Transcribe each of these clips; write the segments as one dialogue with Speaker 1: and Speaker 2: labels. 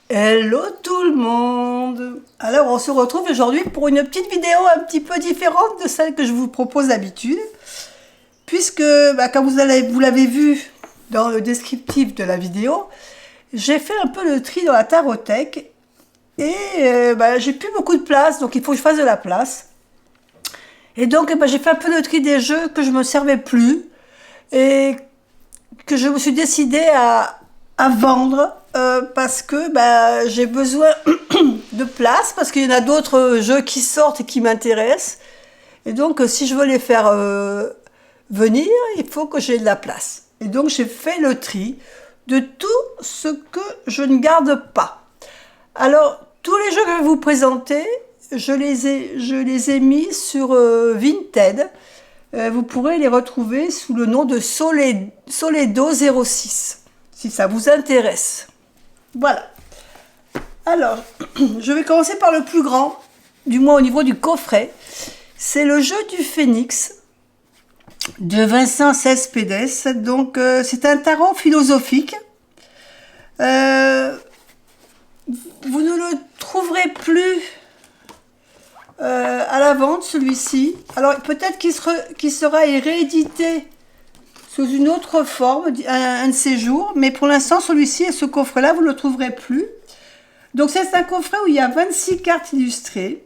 Speaker 1: Hello tout le monde! Alors on se retrouve aujourd'hui pour une petite vidéo un petit peu différente de celle que je vous propose d'habitude, puisque comme vous l'avez vu dans le descriptif de la vidéo, j'ai fait un peu le tri dans la tarothèque et j'ai plus beaucoup de place, donc il faut que je fasse de la place. Et donc j'ai fait un peu le tri des jeux que je me servais plus et que je me suis décidée à vendre parce que j'ai besoin de place, parce qu'il y en a d'autres jeux qui sortent et qui m'intéressent. Et donc, si je veux les faire venir, il faut que j'ai de la place. Et donc, j'ai fait le tri de tout ce que je ne garde pas. Alors, tous les jeux que je vais vous présenter, je les ai mis sur Vinted. Vous pourrez les retrouver sous le nom de Soledo06, si ça vous intéresse. Voilà. Alors, je vais commencer par le plus grand, du moins au niveau du coffret. C'est le jeu du Phénix de Vincent Cespedes. Donc, c'est un tarot philosophique. Vous ne le trouverez plus à la vente, celui-ci. Alors, peut-être qu'il sera réédité sous une autre forme, un de ces jours. Mais pour l'instant, celui-ci et ce coffret-là, vous ne le trouverez plus. Donc, c'est un coffret où il y a 26 cartes illustrées.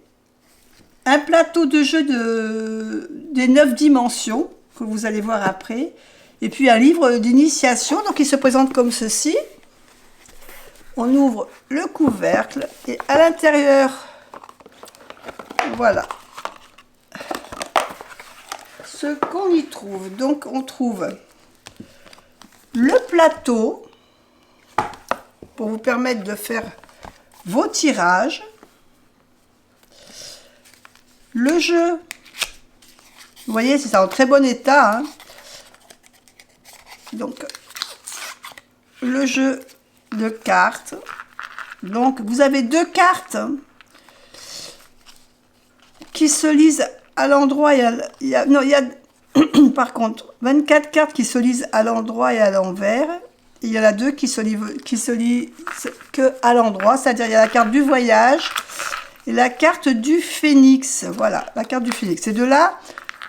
Speaker 1: Un plateau de jeu des 9 dimensions, que vous allez voir après. Et puis, un livre d'initiation. Donc, il se présente comme ceci. On ouvre le couvercle. Et à l'intérieur, voilà ce qu'on y trouve. Donc, on trouve le plateau pour vous permettre de faire vos tirages. Le jeu, vous voyez, c'est en très bon état. Hein. Donc, le jeu de cartes. Donc, vous avez 2 cartes qui se lisent à l'endroit et il y a par contre 24 cartes qui se lisent à l'endroit et à l'envers. Il y en a 2 qui se lisent que à l'endroit, c'est-à-dire il y a la carte du voyage et la carte du phénix. Voilà, la carte du phénix. Ces deux-là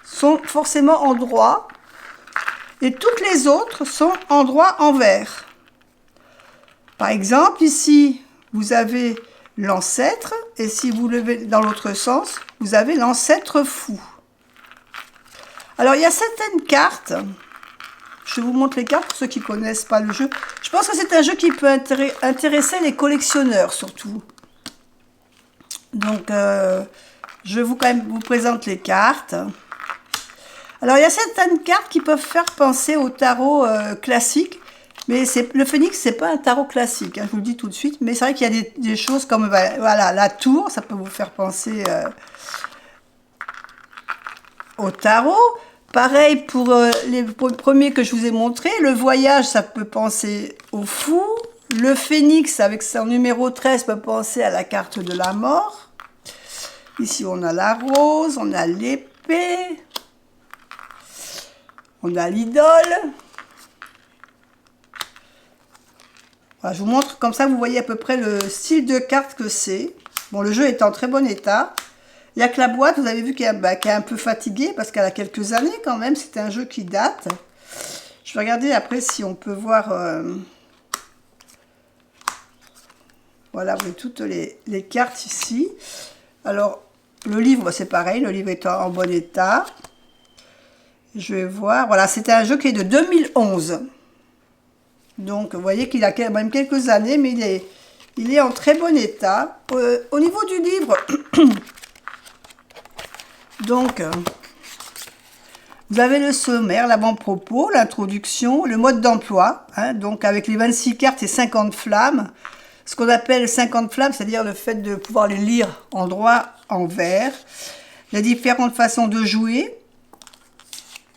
Speaker 1: sont forcément en droit et toutes les autres sont en droit envers. Par exemple, ici, vous avez l'ancêtre, et si vous levez dans l'autre sens, vous avez l'ancêtre fou. Alors, il y a certaines cartes. Je vous montre les cartes pour ceux qui ne connaissent pas le jeu. Je pense que c'est un jeu qui peut intéresser les collectionneurs, surtout. Donc, je vais vous présente les cartes. Alors, il y a certaines cartes qui peuvent faire penser au tarot classique. Mais le phénix, c'est pas un tarot classique, hein, je vous le dis tout de suite. Mais c'est vrai qu'il y a des choses comme voilà, la tour, ça peut vous faire penser au tarot. Pareil pour les premiers que je vous ai montrés. Le voyage, ça peut penser au fou. Le phénix, avec son numéro 13, peut penser à la carte de la mort. Ici, on a la rose, on a l'épée, on a l'idole. Voilà, je vous montre comme ça, vous voyez à peu près le style de carte que c'est. Bon, le jeu est en très bon état. Il n'y a que la boîte, vous avez vu qu'elle est un peu fatiguée parce qu'elle a quelques années quand même. C'est un jeu qui date. Je vais regarder après si on peut voir... Voilà, vous avez toutes les cartes ici. Alors, le livre, c'est pareil. Le livre est en bon état. Je vais voir. Voilà, c'était un jeu qui est de 2011. Donc, vous voyez qu'il a quand même quelques années, mais il est en très bon état. Au niveau du livre, donc, vous avez le sommaire, l'avant-propos, l'introduction, le mode d'emploi, hein, donc avec les 26 cartes et 50 flammes. Ce qu'on appelle 50 flammes, c'est-à-dire le fait de pouvoir les lire en droit, en vert. Les différentes façons de jouer.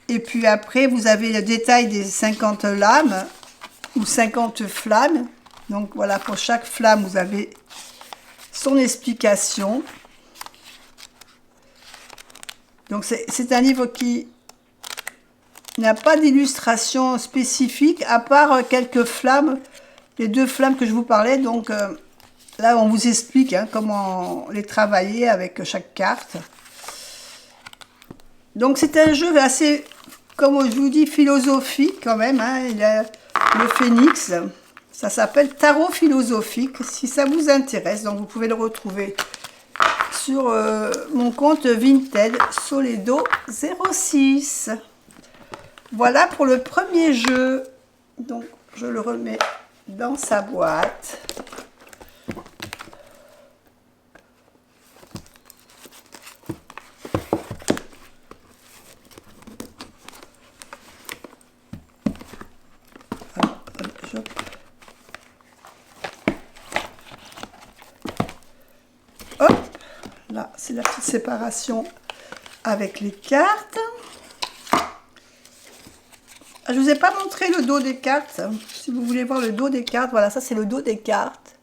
Speaker 1: Et puis après, vous avez le détail des 50 lames ou 50 flammes. Donc voilà, pour chaque flamme, vous avez son explication. Donc c'est un livre qui n'a pas d'illustration spécifique, à part quelques flammes, les 2 flammes que je vous parlais. Donc là, on vous explique hein, comment les travailler avec chaque carte. Donc, c'est un jeu assez, comme je vous dis, philosophique quand même. Hein. Il y a le phénix. Ça s'appelle Tarot philosophique. Si ça vous intéresse, donc vous pouvez le retrouver sur mon compte Vinted Soledo 06. Voilà pour le premier jeu. Donc, je le remets dans sa boîte. Hop, là, c'est la petite séparation avec les cartes. Je ne vous ai pas montré le dos des cartes. Si vous voulez voir le dos des cartes, voilà, ça c'est le dos des cartes.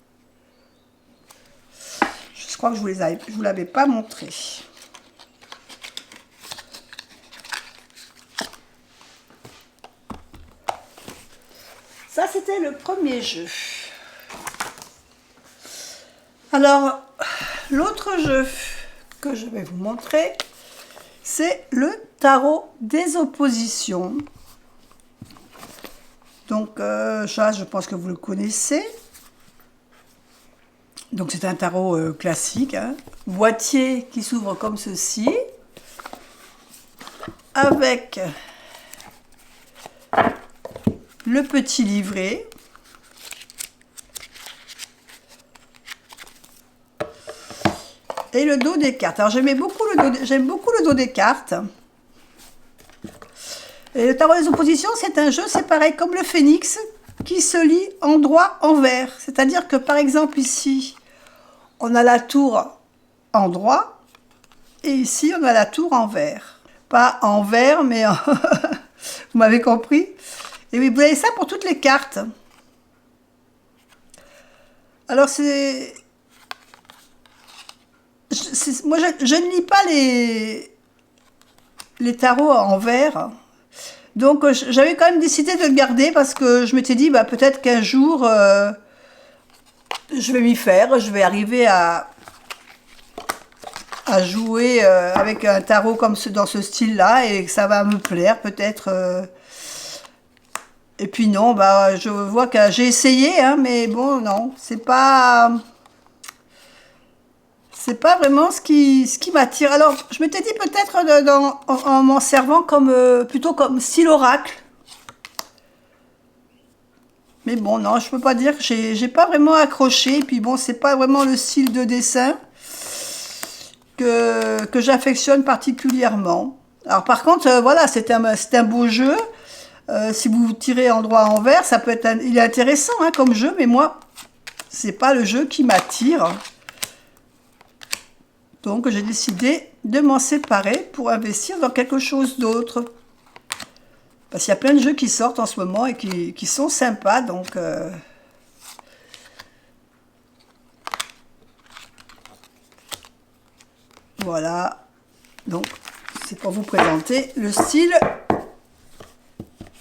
Speaker 1: Je crois que je ne vous l'avais pas montré. Ça, c'était le premier jeu. Alors, l'autre jeu que je vais vous montrer, c'est le tarot des oppositions. Donc, ça, je pense que vous le connaissez. Donc, c'est un tarot classique. Hein. Boîtier qui s'ouvre comme ceci. Avec le petit livret. Et le dos des cartes. Alors, j'aime beaucoup le dos des cartes. Et le tarot des oppositions, c'est un jeu, c'est pareil, comme le phénix, qui se lit endroit envers. C'est-à-dire que, par exemple, ici, on a la tour endroit, et ici, on a la tour envers. Pas envers, mais vous m'avez compris. Et oui, vous avez ça pour toutes les cartes. Alors, moi, je ne lis pas les tarots envers. Donc, j'avais quand même décidé de le garder parce que je m'étais dit, bah, peut-être qu'un jour, je vais m'y faire. Je vais arriver à jouer avec un tarot comme dans ce style-là et que ça va me plaire, peut-être. Et puis non, bah, je vois que j'ai essayé, hein, mais bon, non, c'est pas vraiment ce qui m'attire. Alors, je m'étais dit peut-être en m'en servant plutôt comme style oracle. Mais bon, non, je peux pas dire que j'ai pas vraiment accroché. Et puis bon, c'est pas vraiment le style de dessin que j'affectionne particulièrement. Alors par contre, voilà, c'est un beau jeu. Si vous tirez endroit envers, ça peut être il est intéressant hein, comme jeu, mais moi, c'est pas le jeu qui m'attire. Donc, j'ai décidé de m'en séparer pour investir dans quelque chose d'autre. Parce qu'il y a plein de jeux qui sortent en ce moment et qui sont sympas. Donc, voilà. Donc, c'est pour vous présenter le style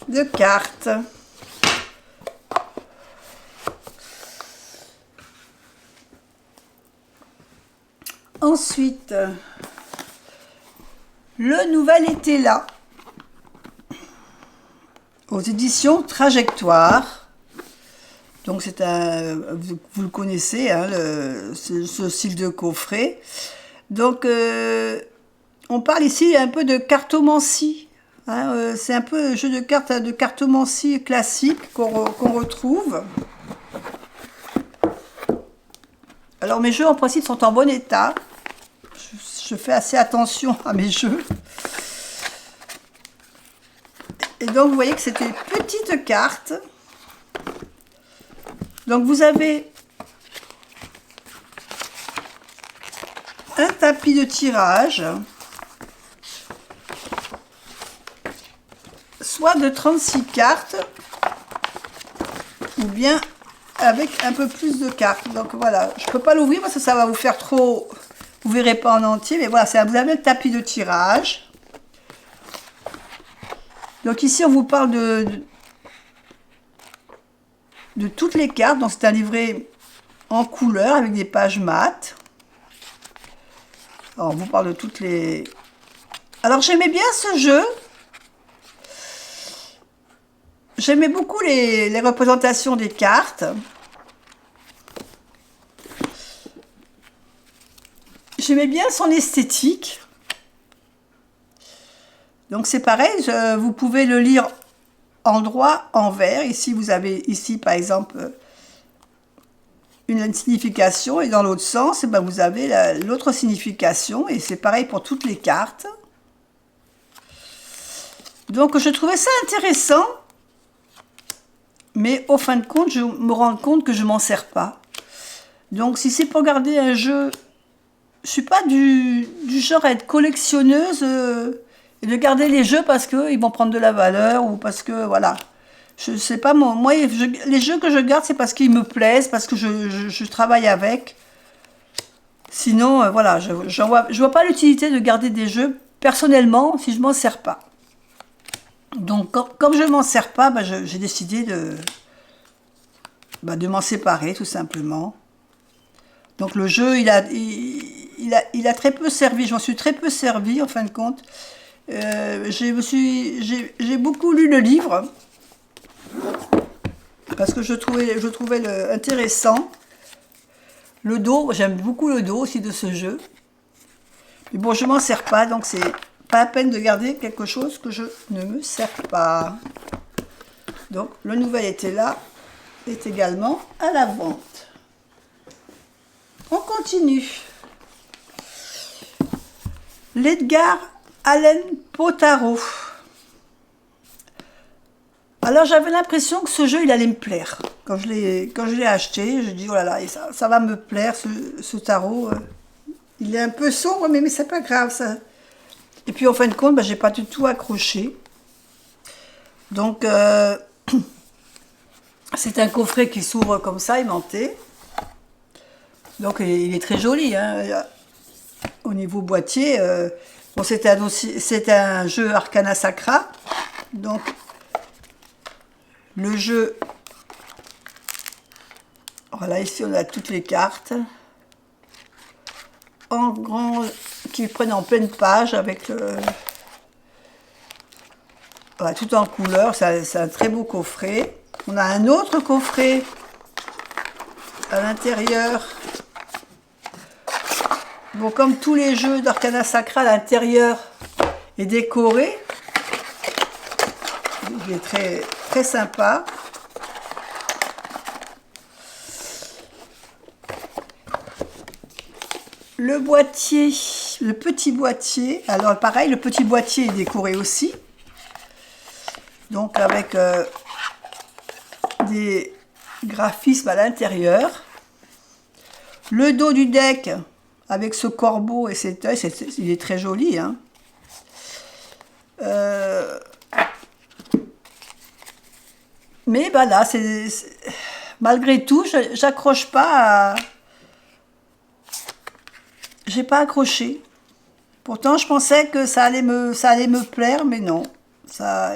Speaker 1: de cartes. Ensuite, le nouvel été là, aux éditions Trajectoire. Donc c'est vous le connaissez, hein, ce style de coffret. Donc on parle ici un peu de cartomancie. Hein, c'est un peu un jeu de cartes de cartomancie classique qu'on retrouve. Alors mes jeux en principe sont en bon état. Je fais assez attention à mes jeux. Et donc vous voyez que c'est des petites cartes. Donc vous avez un tapis de tirage, soit de 36 cartes, ou bien avec un peu plus de cartes. Donc voilà, je ne peux pas l'ouvrir parce que ça va vous faire trop... Vous ne verrez pas en entier, mais voilà, vous avez le tapis de tirage. Donc ici, on vous parle de toutes les cartes. Donc c'est un livret en couleur avec des pages mat. Alors, on vous parle de toutes les... Alors, j'aimais bien ce jeu. J'aimais beaucoup les représentations des cartes. J'aimais bien son esthétique. Donc c'est pareil, vous pouvez le lire en droit, en vert. Ici, vous avez ici par exemple une signification et dans l'autre sens, eh ben, vous avez l'autre signification et c'est pareil pour toutes les cartes. Donc je trouvais ça intéressant, mais au fin de compte, je me rends compte que je m'en sers pas. Donc si c'est pour garder un jeu, je suis pas du genre à être collectionneuse et de garder les jeux parce qu'ils vont prendre de la valeur ou parce que voilà. Je sais pas, moi les jeux que je garde, c'est parce qu'ils me plaisent, parce que je travaille avec. Sinon, voilà, je vois pas l'utilité de garder des jeux personnellement si je m'en sers pas. Donc, comme je m'en sers pas, bah, j'ai décidé de m'en séparer tout simplement. Donc le jeu, il a très peu servi, je m'en suis très peu servi en fin de compte. J'ai beaucoup lu le livre parce que je trouvais intéressant. Le dos, j'aime beaucoup le dos aussi de ce jeu. Mais bon, je m'en sers pas, donc c'est pas la peine de garder quelque chose que je ne me sers pas. Donc le nouvel était là, est également à la vente. On continue. L'Edgar Allan Poe Tarot. Alors j'avais l'impression que ce jeu il allait me plaire. Quand je l'ai acheté, je dis oh là là, ça va me plaire ce tarot. Il est un peu sombre, mais c'est pas grave ça. Et puis en fin de compte, j'ai pas du tout accroché. Donc c'est un coffret qui s'ouvre comme ça, aimanté. Donc il est très joli, hein. Au niveau boîtier. Bon, c'est un jeu Arcana Sacra. Donc le jeu, voilà, ici on a toutes les cartes en grand qui prennent en pleine page avec voilà, tout en couleur. C'est un très beau coffret. On a un autre coffret à l'intérieur. Bon, comme tous les jeux d'Arcana Sacra, l'intérieur est décoré. Il est très, très sympa. Le boîtier, le petit boîtier. Alors pareil, le petit boîtier est décoré aussi. Donc avec des graphismes à l'intérieur. Le dos du deck avec ce corbeau et cet œil, il est très joli, hein. Mais bah là, malgré tout, j'accroche pas à... J'ai pas accroché. Pourtant, je pensais que ça allait me plaire, mais non. Ça,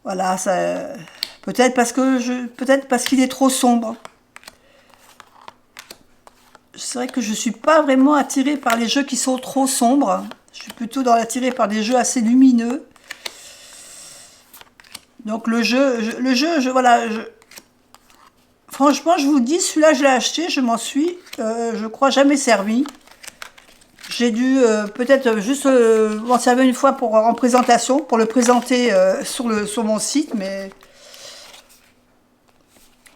Speaker 1: voilà, ça... Peut-être parce qu'il est trop sombre. C'est vrai que je ne suis pas vraiment attirée par les jeux qui sont trop sombres. Je suis plutôt attirée par des jeux assez lumineux. Donc voilà. Franchement, je vous dis, celui-là, je l'ai acheté, je m'en suis, je crois, jamais servi. J'ai dû peut-être juste m'en servir une fois en présentation, pour le présenter sur mon site, mais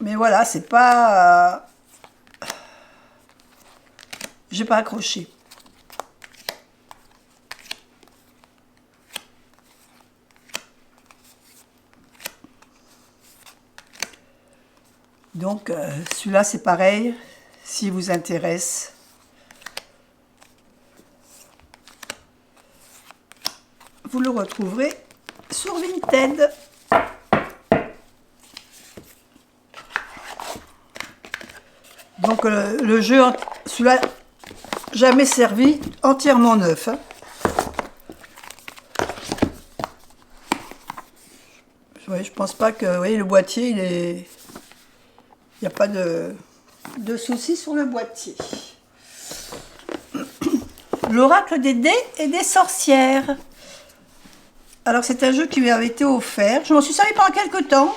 Speaker 1: voilà, c'est pas... j'ai pas accroché. Donc celui-là c'est pareil, s'il vous intéresse. Vous le retrouverez sur Vinted. Donc le jeu, celui-là, jamais servi, entièrement neuf, hein. Ouais, je pense pas que... Vous voyez, le boîtier, il n'y a pas de... de soucis sur le boîtier. L'oracle des dés et des sorcières. Alors c'est un jeu qui m'avait été offert. Je m'en suis servi pendant quelques temps.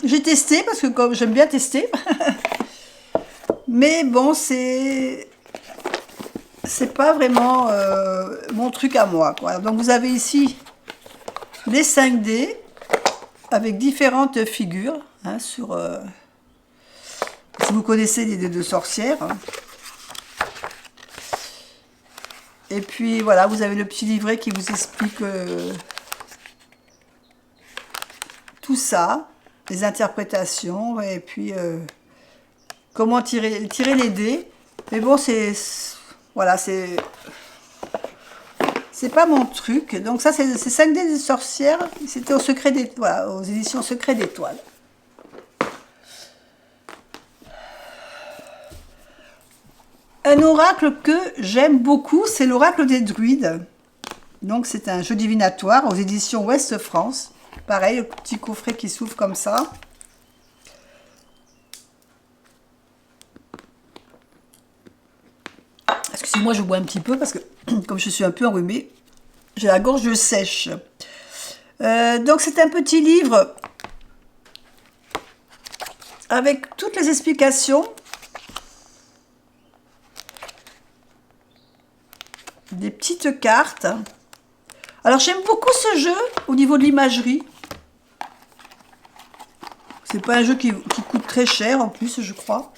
Speaker 1: J'ai testé parce que comme j'aime bien tester. Mais bon, c'est pas vraiment mon truc à moi, quoi. Donc vous avez ici les 5 dés avec différentes figures, hein, sur si vous connaissez les dés de sorcière. Hein. Et puis voilà, vous avez le petit livret qui vous explique tout ça, les interprétations, et puis comment tirer les dés. Mais bon, voilà, c'est pas mon truc. Donc ça, c'est 5 dés de sorcière. C'était au secret voilà, aux éditions Secret d'Étoiles. Un oracle que j'aime beaucoup, c'est l'oracle des druides. Donc c'est un jeu divinatoire aux éditions Ouest France. Pareil, le petit coffret qui s'ouvre comme ça. Excusez-moi, je bois un petit peu parce que comme je suis un peu enrhumée, j'ai la gorge sèche. Donc c'est un petit livre avec toutes les explications. Des petites cartes. Alors j'aime beaucoup ce jeu au niveau de l'imagerie. C'est pas un jeu qui coûte très cher en plus, je crois.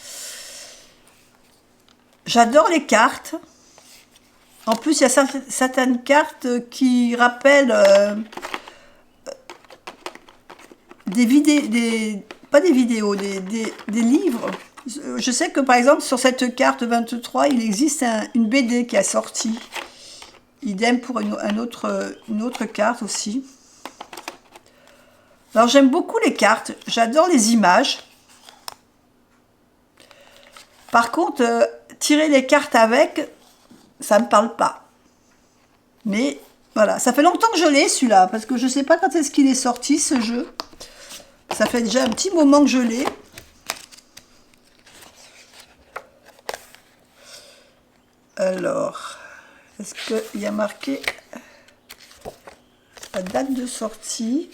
Speaker 1: J'adore les cartes. En plus, il y a certaines cartes qui rappellent des vidéos, pas des vidéos, des livres. Je sais que par exemple sur cette carte 23, il existe une BD qui a sorti. Idem pour une autre carte aussi. Alors j'aime beaucoup les cartes, j'adore les images. Par contre, tirer les cartes avec, ça ne me parle pas. Mais voilà, ça fait longtemps que je l'ai celui-là, parce que je ne sais pas quand est-ce qu'il est sorti ce jeu. Ça fait déjà un petit moment que je l'ai. Alors, est-ce qu'il y a marqué la date de sortie?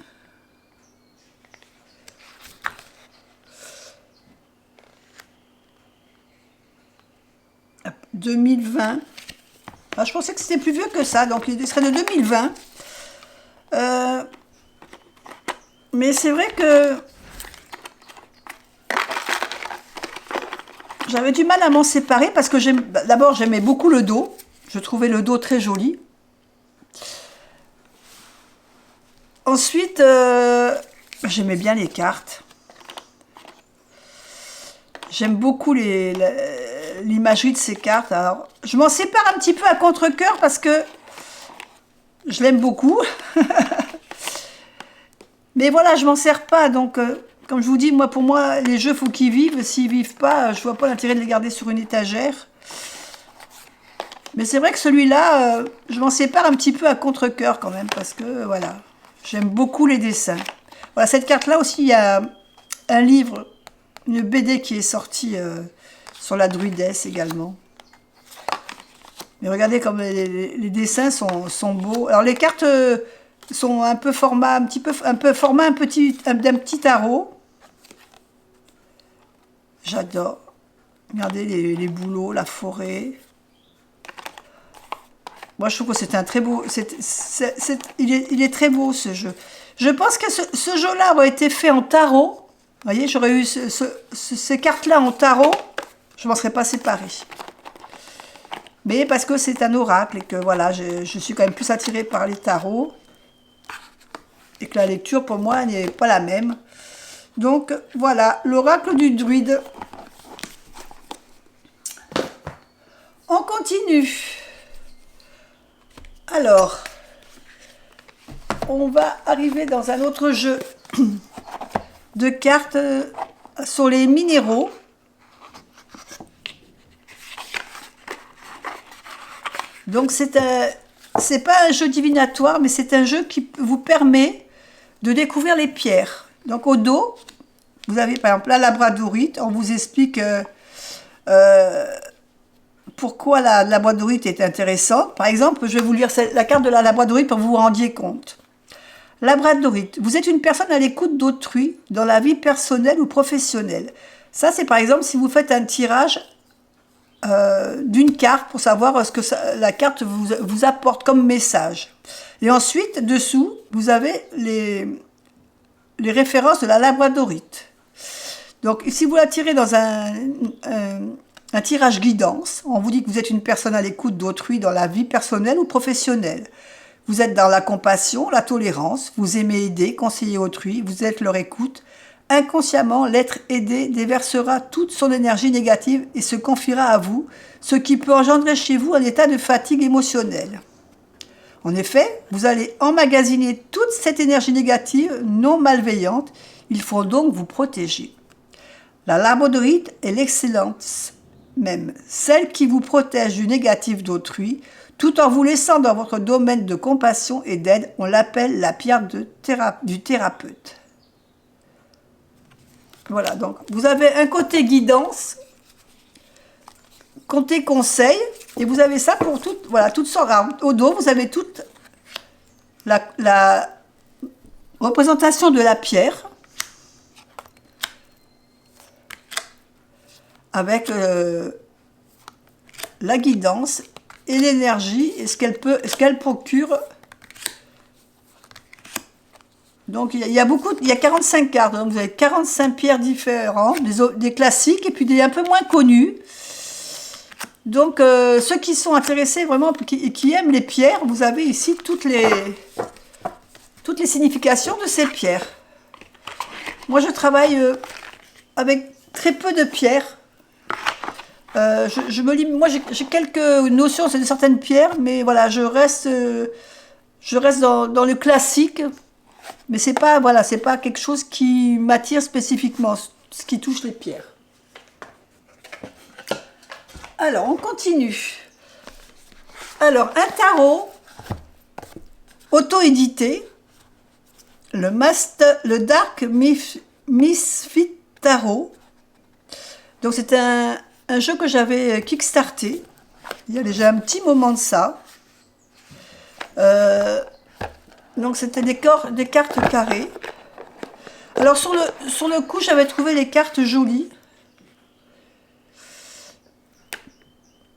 Speaker 1: « 2020 ». Ah, je pensais que c'était plus vieux que ça, donc il serait de 2020. Mais c'est vrai que j'avais du mal à m'en séparer parce que d'abord j'aimais beaucoup le dos. Je trouvais le dos très joli. Ensuite, j'aimais bien les cartes. J'aime beaucoup l'imagerie de ces cartes. Alors, je m'en sépare un petit peu à contre-cœur parce que je l'aime beaucoup. Mais voilà, je m'en sers pas. Donc, comme je vous dis, pour moi, les jeux, faut qu'ils vivent. S'ils vivent pas, je vois pas l'intérêt de les garder sur une étagère. Mais c'est vrai que celui-là, je m'en sépare un petit peu à contre-cœur quand même. Parce que, voilà, j'aime beaucoup les dessins. Voilà, cette carte-là aussi, il y a un livre, une BD qui est sortie sur la druidesse également. Mais regardez comme les dessins sont beaux. Alors les cartes sont un peu format, d'un petit tarot. J'adore. Regardez les bouleaux, la forêt. Moi je trouve que c'est un très beau. Il est très beau ce jeu. Je pense que ce jeu-là aurait été fait en tarot. Vous voyez, j'aurais eu ces cartes-là en tarot, je ne m'en serais pas séparée. Mais parce que c'est un oracle et que voilà, je suis quand même plus attirée par les tarots. Et que la lecture, pour moi, n'est pas la même. Donc, voilà, l'oracle du druide. On continue. Alors, on va arriver dans un autre jeu de cartes sur les minéraux. Donc c'est pas un jeu divinatoire, mais c'est un jeu qui vous permet de découvrir les pierres. Donc au dos, vous avez par exemple la labradorite, on vous explique Pourquoi la labradorite est intéressante? Par exemple, je vais vous lire la carte de la labradorite pour que vous vous rendiez compte. Labradorite, vous êtes une personne à l'écoute d'autrui dans la vie personnelle ou professionnelle. Ça, c'est par exemple si vous faites un tirage d'une carte pour savoir ce que la carte vous apporte comme message. Et ensuite, dessous, vous avez les références de la labradorite. Donc, si vous la tirez dans un tirage guidance, on vous dit que vous êtes une personne à l'écoute d'autrui dans la vie personnelle ou professionnelle. Vous êtes dans la compassion, la tolérance, vous aimez aider, conseiller autrui, vous êtes leur écoute. Inconsciemment, l'être aidé déversera toute son énergie négative et se confiera à vous, ce qui peut engendrer chez vous un état de fatigue émotionnelle. En effet, vous allez emmagasiner toute cette énergie négative non malveillante, il faut donc vous protéger. La labradorite est l'excellence même, celle qui vous protège du négatif d'autrui, tout en vous laissant dans votre domaine de compassion et d'aide. On l'appelle la pierre du thérapeute. Voilà, donc vous avez un côté guidance, côté conseil, et vous avez ça pour toutes sortes. Alors, au dos, vous avez toute la représentation de la pierre, avec la guidance et l'énergie et ce qu'elle procure. Donc il y a 45 cartes, donc vous avez 45 pierres différentes, des classiques et puis des un peu moins connus. Donc ceux qui sont intéressés vraiment, qui aiment les pierres, vous avez ici toutes les significations de ces pierres. Moi je travaille avec très peu de pierres. Moi j'ai quelques notions de certaines pierres, mais voilà, je reste dans le classique. Mais c'est pas quelque chose qui m'attire spécifiquement, ce qui touche les pierres. Alors, on continue. Alors, un tarot auto-édité, le Dark Misfit Tarot. Donc, c'est un jeu que j'avais kickstarté. Il y a déjà un petit moment de ça. Donc c'était des cartes carrées. Alors sur le coup, j'avais trouvé les cartes jolies.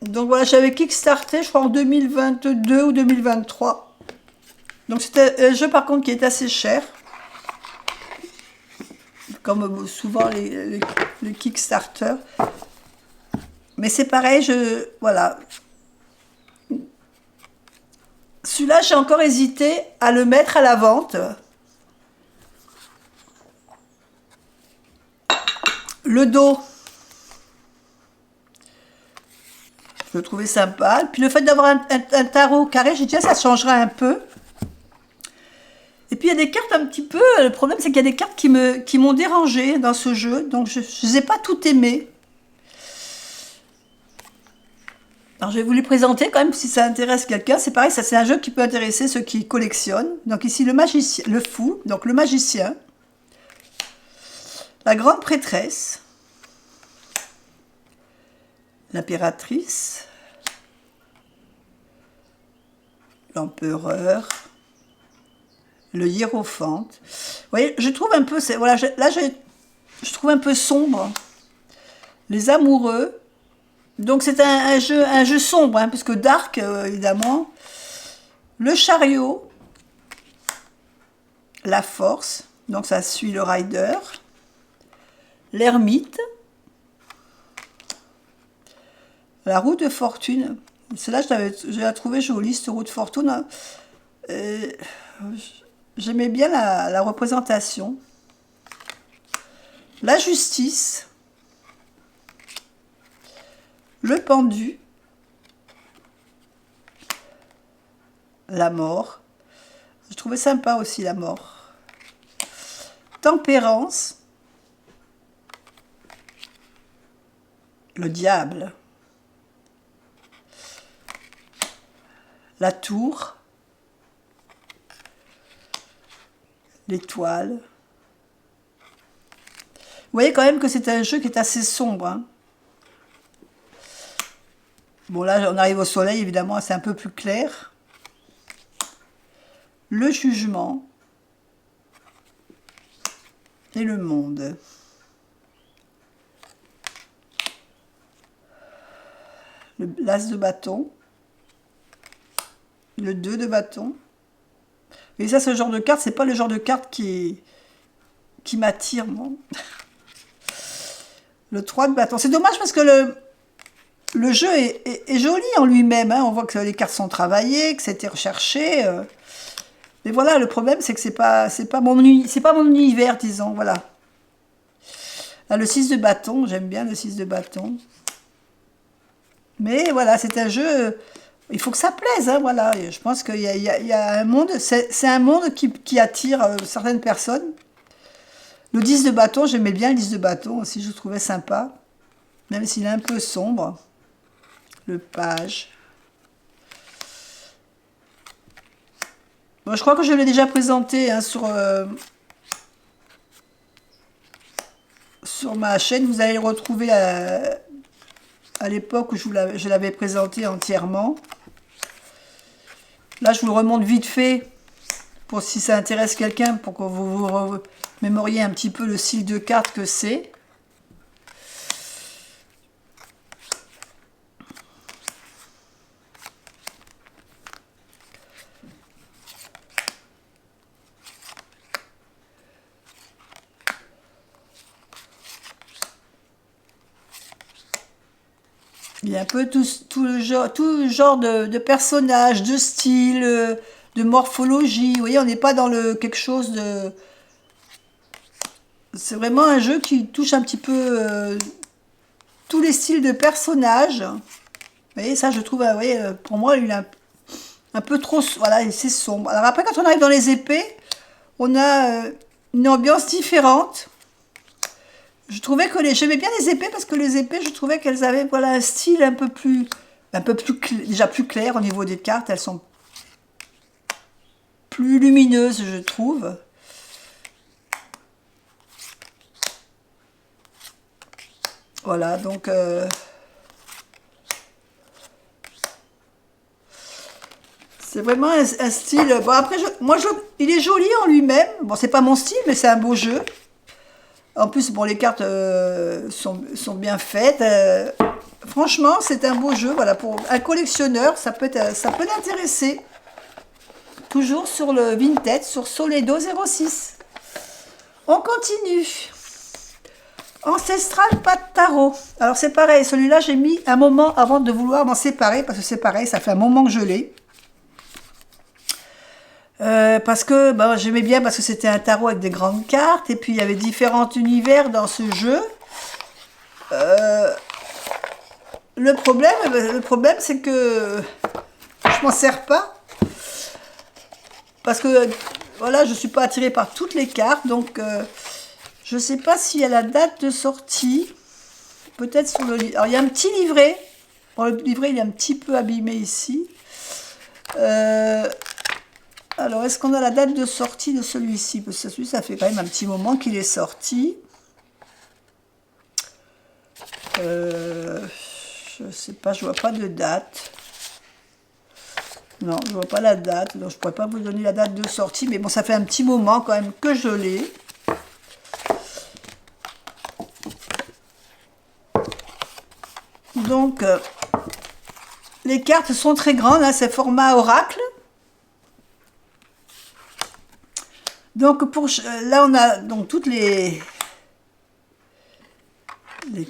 Speaker 1: Donc voilà, j'avais kickstarté, je crois en 2022 ou 2023. Donc c'était un jeu par contre qui est assez cher. Comme souvent les Kickstarter. Mais c'est pareil, voilà. Celui-là, j'ai encore hésité à le mettre à la vente. Le dos, je le trouvais sympa. Puis le fait d'avoir un tarot carré, j'ai dit, ça changera un peu. Et puis il y a des cartes un petit peu... Le problème, c'est qu'il y a des cartes qui m'ont dérangé dans ce jeu. Donc je ne les ai pas toutes aimées. Alors, je vais vous les présenter quand même si ça intéresse quelqu'un. C'est pareil, ça c'est un jeu qui peut intéresser ceux qui collectionnent. Donc ici, le magicien, le fou, donc le magicien, la grande prêtresse, l'impératrice, l'empereur, le hiérophante. Vous voyez, je trouve un peu, voilà, là je trouve un peu sombre. Les amoureux. Donc c'est un jeu sombre, hein, parce que dark, évidemment. Le chariot, la force, donc ça suit le rider. L'ermite, la roue de fortune. Celle-là, je l'ai trouvée jolie, cette roue de fortune. J'aimais bien la représentation. La justice. Le pendu, la mort, je trouvais sympa aussi la mort. Tempérance, le diable, la tour, l'étoile. Vous voyez quand même que c'est un jeu qui est assez sombre, hein. Bon, là, on arrive au soleil, évidemment, c'est un peu plus clair. Le jugement et le monde. L'as de bâton. Le 2 de bâton. Et ça, ce genre de carte, c'est pas le genre de carte qui m'attire, moi. Le 3 de bâton. C'est dommage parce que le jeu est joli en lui-même. Hein. On voit que les cartes sont travaillées, que c'était recherché. Mais voilà, le problème, c'est que c'est pas mon univers, disons. Voilà. Là, le 6 de bâton, j'aime bien le 6 de bâton. Mais voilà, c'est un jeu... Il faut que ça plaise, hein, voilà. Je pense qu'il y a un monde... C'est un monde qui attire certaines personnes. Le 10 de bâton, j'aimais bien le 10 de bâton aussi, je le trouvais sympa. Même s'il est un peu sombre. Le page. Bon, je crois que je l'ai déjà présenté hein, sur ma chaîne. Vous allez le retrouver à l'époque où je l'avais présenté entièrement. Là, je vous le remonte vite fait, pour si ça intéresse quelqu'un, pour que vous vous mémoriez un petit peu le style de carte que c'est. Il y a un peu tout genre de personnages, de style, de morphologie. Vous voyez, on n'est pas dans quelque chose de... C'est vraiment un jeu qui touche un petit peu tous les styles de personnages. Vous voyez, ça, je trouve, vous voyez, pour moi, il est un peu trop... Voilà, c'est sombre. Alors après, quand on arrive dans les épées, on a une ambiance différente. Je trouvais que j'aimais bien les épées parce que les épées, je trouvais qu'elles avaient voilà, un style un peu plus déjà plus clair au niveau des cartes. Elles sont plus lumineuses, je trouve. Voilà, donc... c'est vraiment un style... Bon, après, il est joli en lui-même. Bon, c'est pas mon style, mais c'est un beau jeu. En plus, bon, les cartes sont bien faites. Franchement, c'est un beau jeu. Voilà, pour un collectionneur, ça peut l'intéresser. Toujours sur le Vinted, sur Soledo 06. On continue. Ancestral Pas de Tarot. Alors, c'est pareil. Celui-là, j'ai mis un moment avant de vouloir m'en séparer. Parce que c'est pareil, ça fait un moment que je l'ai. Parce que j'aimais bien parce que c'était un tarot avec des grandes cartes et puis il y avait différents univers dans ce jeu. Le problème c'est que je m'en sers pas parce que voilà, je suis pas attirée par toutes les cartes, donc je sais pas s'il y a la date de sortie. Peut-être sur le livre. Alors il y a un petit livret. Bon, le livret il est un petit peu abîmé ici. Alors, est-ce qu'on a la date de sortie de celui-ci? Parce que celui-ci, ça fait quand même un petit moment qu'il est sorti. Je sais pas, je vois pas de date. Non, je vois pas la date, donc je pourrais pas vous donner la date de sortie. Mais bon, ça fait un petit moment quand même que je l'ai. Donc, les cartes sont très grandes, hein, c'est format oracle. Donc, là, on a donc toutes les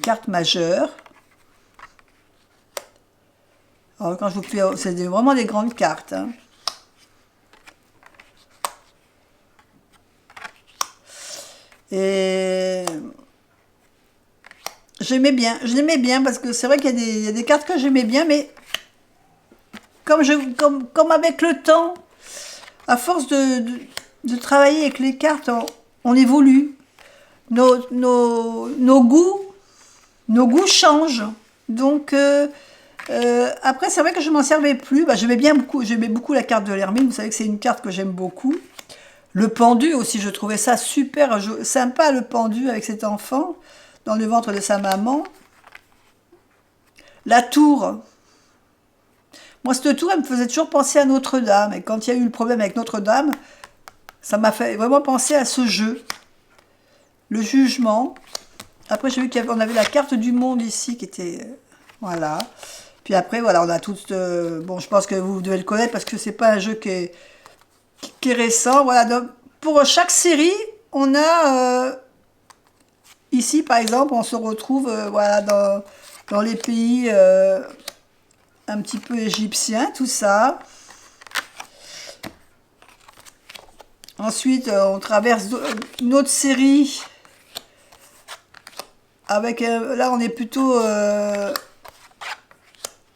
Speaker 1: cartes majeures. Alors, quand je vous fais... C'est vraiment des grandes cartes. Hein. Et... j'aimais bien parce que c'est vrai qu'il y a des cartes que j'aimais bien, mais comme avec le temps, à force de travailler avec les cartes, on évolue. Nos goûts changent. Donc, après, c'est vrai que je m'en servais plus. J'aimais beaucoup la carte de l'hermine. Vous savez que c'est une carte que j'aime beaucoup. Le pendu aussi, je trouvais ça super sympa, le pendu avec cet enfant dans le ventre de sa maman. La tour. Moi, cette tour, elle me faisait toujours penser à Notre-Dame. Et quand il y a eu le problème avec Notre-Dame, ça m'a fait vraiment penser à ce jeu. Le jugement. Après, j'ai vu qu'on avait la carte du monde ici qui était... voilà. Puis après, voilà, on a toutes... bon, je pense que vous devez le connaître parce que c'est pas un jeu qui est récent. Voilà, donc, pour chaque série, on a... ici, par exemple, on se retrouve voilà, dans les pays un petit peu égyptiens, tout ça. Ensuite, on traverse une autre série avec... là, on est plutôt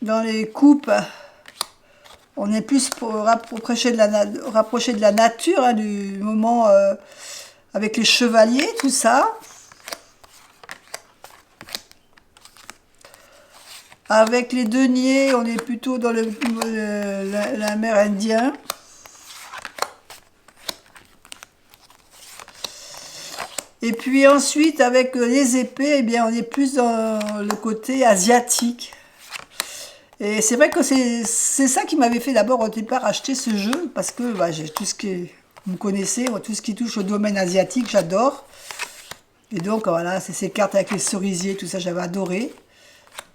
Speaker 1: dans les coupes. On est plus pour rapprocher de la nature, hein, du moment avec les chevaliers, tout ça. Avec les deniers, on est plutôt dans l'amérindien. Et puis ensuite, avec les épées, eh bien, on est plus dans le côté asiatique. Et c'est vrai que c'est ça qui m'avait fait d'abord au départ acheter ce jeu, parce que bah, j'ai tout ce qui vous me connaissez, moi, tout ce qui touche au domaine asiatique, j'adore. Et donc voilà, c'est ces cartes avec les cerisiers, tout ça, j'avais adoré.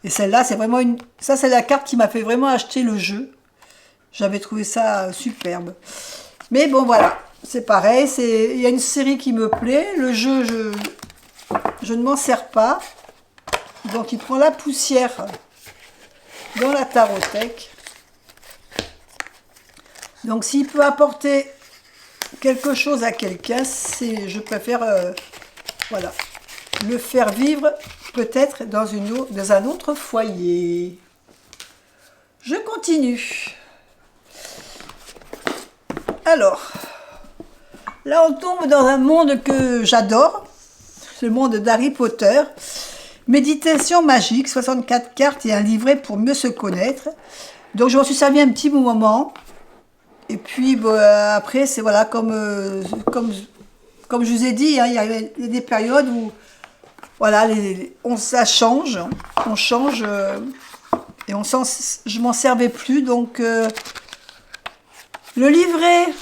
Speaker 1: Et celle-là, c'est vraiment une... ça, c'est la carte qui m'a fait vraiment acheter le jeu. J'avais trouvé ça superbe. Mais bon, voilà, c'est pareil. Il y a une série qui me plaît. Le jeu, je ne m'en sers pas. Donc, il prend la poussière dans la tarothèque. Donc, s'il peut apporter quelque chose à quelqu'un, je préfère voilà, le faire vivre peut-être dans un autre foyer. Je continue. Alors, là on tombe dans un monde que j'adore, ce monde d'Harry Potter. Méditation magique, 64 cartes et un livret pour mieux se connaître. Donc je m'en suis servi un petit moment. Et puis bon, après, c'est voilà, comme je vous ai dit, hein, il y a des périodes où voilà, ça change, on change et je m'en servais plus. Donc le livret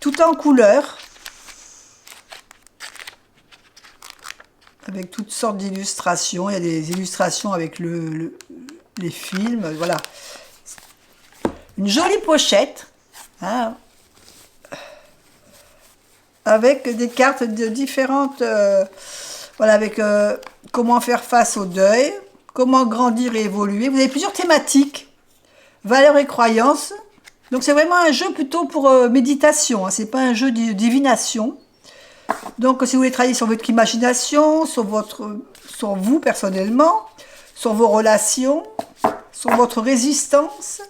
Speaker 1: tout en couleur, avec toutes sortes d'illustrations. Il y a des illustrations avec les films, voilà. Une jolie pochette, hein, avec des cartes de différentes... voilà, avec comment faire face au deuil, comment grandir et évoluer. Vous avez plusieurs thématiques, valeurs et croyances. Donc c'est vraiment un jeu plutôt pour méditation, hein, c'est pas un jeu de divination. Donc si vous voulez travailler sur votre imagination, sur vous personnellement, sur vos relations, sur votre résistance,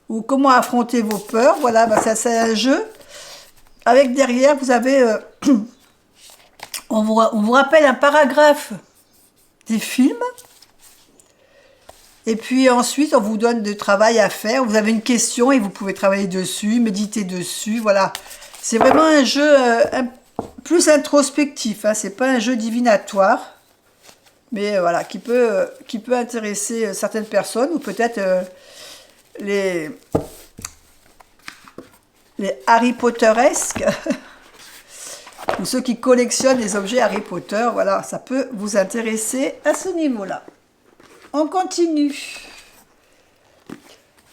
Speaker 1: ou comment affronter vos peurs, voilà, bah, ça c'est un jeu. Avec derrière, vous avez... on vous rappelle un paragraphe des films. Et puis ensuite, on vous donne du travail à faire. Vous avez une question et vous pouvez travailler dessus, méditer dessus. Voilà. C'est vraiment un jeu plus introspectif. Hein. C'est pas un jeu divinatoire. Mais voilà, qui peut intéresser certaines personnes. Ou peut-être les Harry Potteresques. Ou ceux qui collectionnent les objets Harry Potter. Voilà, ça peut vous intéresser à ce niveau-là. On continue.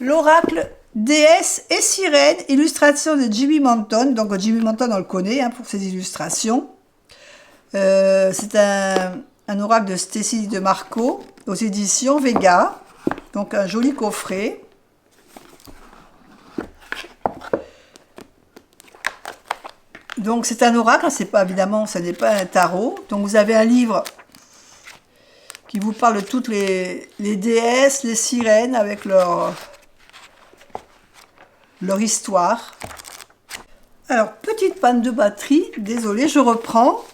Speaker 1: L'oracle déesse et sirène, illustration de Jimmy Manton. Donc Jimmy Manton, on le connaît hein, pour ses illustrations. C'est un oracle de Stacy de Marco aux éditions Vega. Donc un joli coffret. Donc c'est un oracle, c'est pas évidemment, ce n'est pas un tarot. Donc vous avez un livre qui vous parle de toutes les déesses, les sirènes, avec leur histoire. Alors, petite panne de batterie, désolé, je reprends.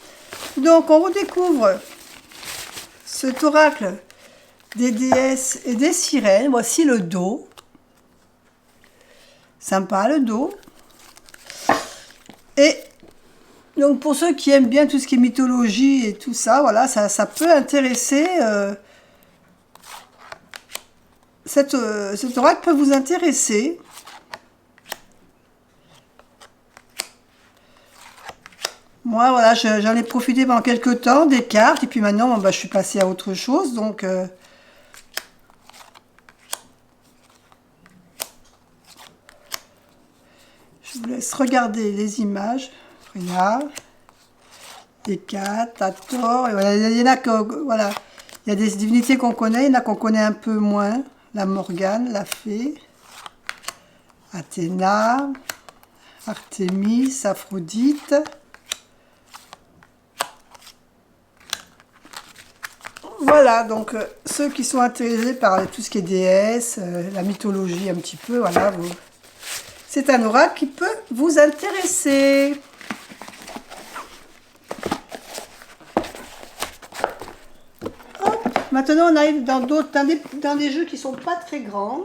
Speaker 1: Donc, on redécouvre cet oracle des déesses et des sirènes. Voici le dos. Sympa, le dos. Et donc pour ceux qui aiment bien tout ce qui est mythologie et tout ça, voilà, ça peut intéresser cet oracle peut vous intéresser. Moi, voilà, j'en ai profité pendant quelques temps des cartes, et puis maintenant, bon, bah, je suis passée à autre chose, donc je vous laisse regarder les images. Regarde, des cartes, à tort, et voilà, il y en a que, voilà, il y a des divinités qu'on connaît, il y en a qu'on connaît un peu moins. La Morgane, la fée, Athéna, Artémis, Aphrodite. Voilà, donc ceux qui sont intéressés par tout ce qui est déesse, la mythologie un petit peu, voilà, c'est un oracle qui peut vous intéresser. Hop, maintenant, on arrive dans d'autres, dans des jeux qui sont pas très grands.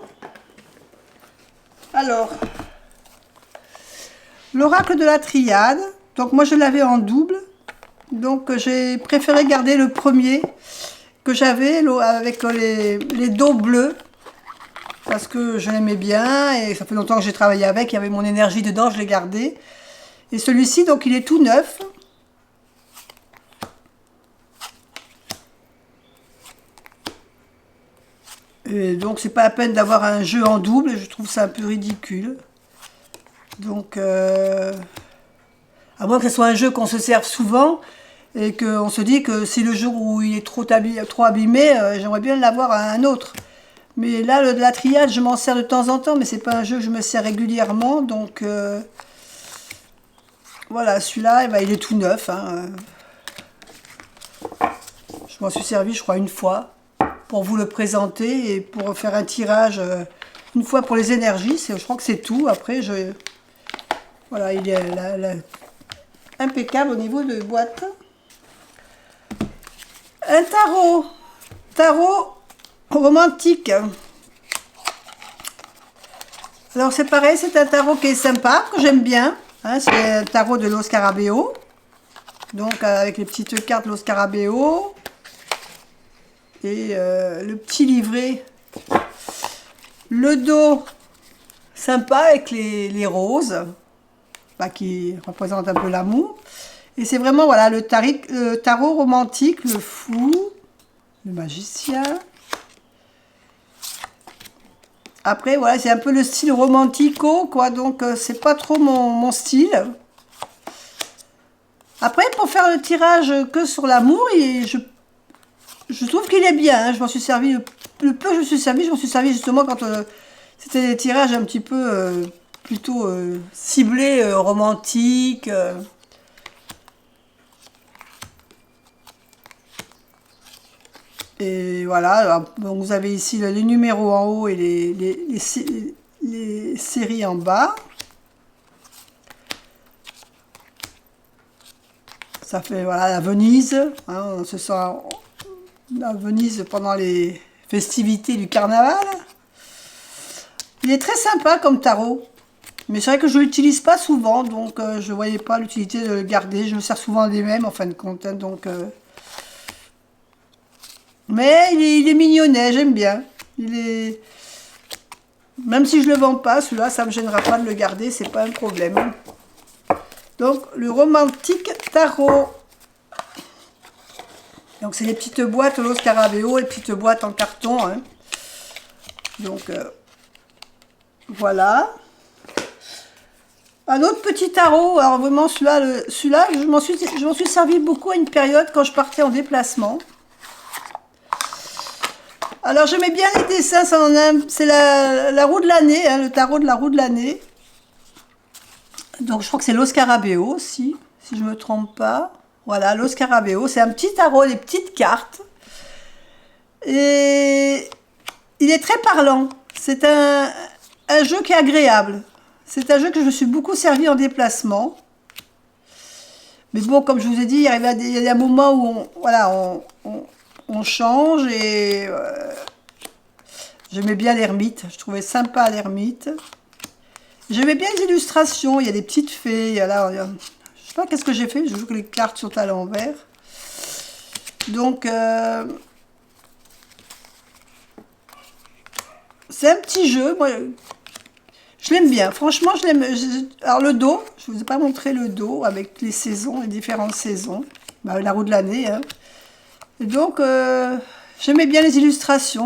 Speaker 1: Alors, l'oracle de la triade. Donc moi, je l'avais en double. Donc j'ai préféré garder le premier que j'avais avec les dos bleus, parce que je l'aimais bien et ça fait longtemps que j'ai travaillé avec, il y avait mon énergie dedans, je l'ai gardé. Et celui-ci, donc il est tout neuf. Et donc c'est pas la peine d'avoir un jeu en double, je trouve ça un peu ridicule. Donc à moins que ce soit un jeu qu'on se serve souvent, et qu'on se dit que si le jour où il est trop abîmé, j'aimerais bien l'avoir à un autre. Mais là, le de la triade, je m'en sers de temps en temps, mais c'est pas un jeu que je me sers régulièrement, donc voilà, celui-là, eh ben, il est tout neuf. Hein. Je m'en suis servi, je crois, une fois, pour vous le présenter et pour faire un tirage, une fois pour les énergies, je crois que c'est tout. Après, voilà, il est impeccable au niveau de boîte. Un tarot romantique. Alors c'est pareil, c'est un tarot qui est sympa, que j'aime bien. Hein, c'est un tarot de Lo Scarabeo. Donc avec les petites cartes Lo Scarabeo. Et le petit livret. Le dos sympa avec les roses. Bah, qui représentent un peu l'amour. Et c'est vraiment voilà, le tarot romantique, le fou, le magicien. Après, voilà, c'est un peu le style romantico, quoi. Donc, c'est pas trop mon style. Après, pour faire le tirage que sur l'amour, je trouve qu'il est bien. Hein. Je m'en suis servi, le peu que je me suis servi justement quand c'était des tirages un petit peu plutôt ciblés, romantiques. Et voilà, alors, donc vous avez ici les numéros en haut et les séries en bas. Ça fait voilà la Venise, hein, on se sent à Venise pendant les festivités du carnaval. Il est très sympa comme tarot, mais c'est vrai que je ne l'utilise pas souvent, donc je ne voyais pas l'utilité de le garder. Je me sers souvent des mêmes en fin de compte, hein, donc... Mais il est mignonnet, j'aime bien. Même si je ne le vends pas, celui-là, ça ne me gênera pas de le garder, c'est pas un problème. Donc, le romantique tarot. Donc, c'est les petites boîtes Lo Scarabeo, les petites boîtes en carton. Hein. Donc, voilà. Un autre petit tarot. Alors, vraiment, celui-là, je m'en suis servi beaucoup à une période quand je partais en déplacement. Alors, j'aimais bien les dessins, c'est la roue de l'année, hein, le tarot de la roue de l'année. Donc, je crois que c'est Lo Scarabeo aussi, si je ne me trompe pas. Voilà, Lo Scarabeo, c'est un petit tarot, des petites cartes. Et il est très parlant. C'est un jeu qui est agréable. C'est un jeu que je me suis beaucoup servi en déplacement. Mais bon, comme je vous ai dit, il y a des moments où on change et j'aimais bien l'ermite, je trouvais sympa l'ermite. J'aimais bien les illustrations, il y a des petites fées, je sais pas qu'est-ce que j'ai fait, je joue que les cartes sont à l'envers. Donc C'est un petit jeu, moi, je l'aime bien. Franchement, je l'aime. Alors le dos, je ne vous ai pas montré le dos avec les saisons, les différentes saisons. Bah, la roue de l'année. Hein. Et donc, j'aimais bien les illustrations.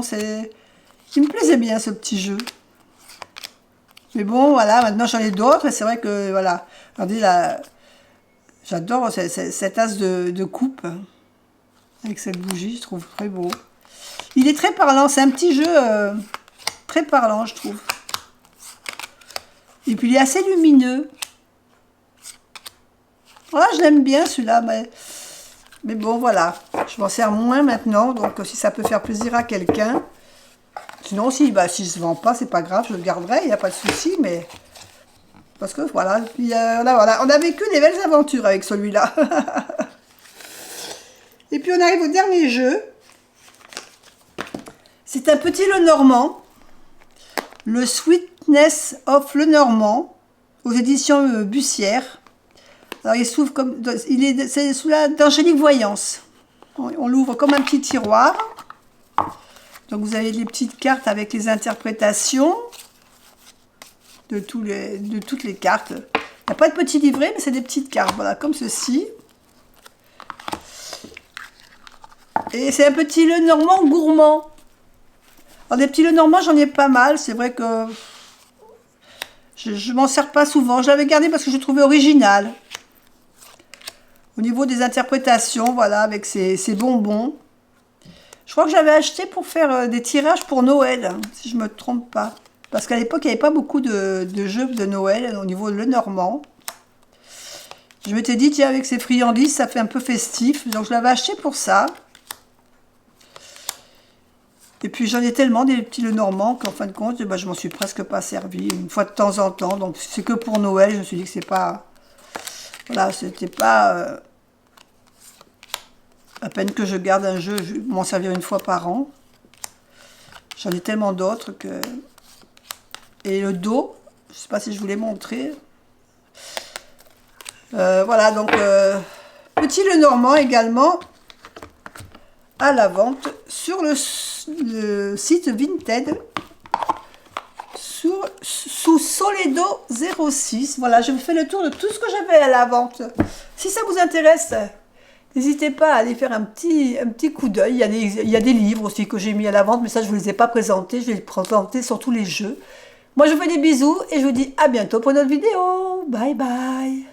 Speaker 1: Il me plaisait bien ce petit jeu. Mais bon, voilà, maintenant j'en ai d'autres. Et c'est vrai que, voilà. Regardez là, j'adore cet as de coupe. Avec cette bougie, je trouve très beau. Il est très parlant. C'est un petit jeu très parlant, je trouve. Et puis il est assez lumineux. Voilà, je l'aime bien celui-là, mais bon, voilà. Je m'en sers moins maintenant, donc si ça peut faire plaisir à quelqu'un. Sinon, si ne se vend pas, c'est pas grave, je le garderai, il n'y a pas de souci, mais... Parce que voilà, voilà, on a vécu des belles aventures avec celui-là. Et puis on arrive au dernier jeu. C'est un petit Lenormand. Le Sweetness of Lenormand, aux éditions Bussière. Alors il s'ouvre comme, c'est sous la d'Angélique Voyance. On l'ouvre comme un petit tiroir. Donc vous avez les petites cartes avec les interprétations de toutes les cartes. Il n'y a pas de petit livret, mais c'est des petites cartes, voilà, comme ceci. Et c'est un petit Lenormand gourmand. Alors des petits Lenormand, j'en ai pas mal. C'est vrai que je m'en sers pas souvent. Je l'avais gardé parce que je le trouvais original. Au niveau des interprétations, voilà, avec ces bonbons. Je crois que j'avais acheté pour faire des tirages pour Noël, si je ne me trompe pas. Parce qu'à l'époque, il n'y avait pas beaucoup de jeux de Noël au niveau de Lenormand. Je m'étais dit, tiens, avec ces friandises, ça fait un peu festif. Donc je l'avais acheté pour ça. Et puis j'en ai tellement des petits Lenormand qu'en fin de compte, bah, je m'en suis presque pas servi. Une fois de temps en temps. Donc c'est que pour Noël, je me suis dit que c'est pas... Voilà, c'était pas... à peine que je garde un jeu, je vais m'en servir une fois par an. J'en ai tellement d'autres que... Et le dos, je ne sais pas si je vous l'ai montré. Voilà, donc, petit Lenormand également à la vente sur le site Vinted, sous Soledo 06. Voilà, je vous fais le tour de tout ce que j'avais à la vente. Si ça vous intéresse... N'hésitez pas à aller faire un petit coup d'œil. Il y a des livres aussi que j'ai mis à la vente, mais ça, je ne vous les ai pas présentés. Je vais les présenter sur tous les jeux. Moi, je vous fais des bisous et je vous dis à bientôt pour une autre vidéo. Bye bye.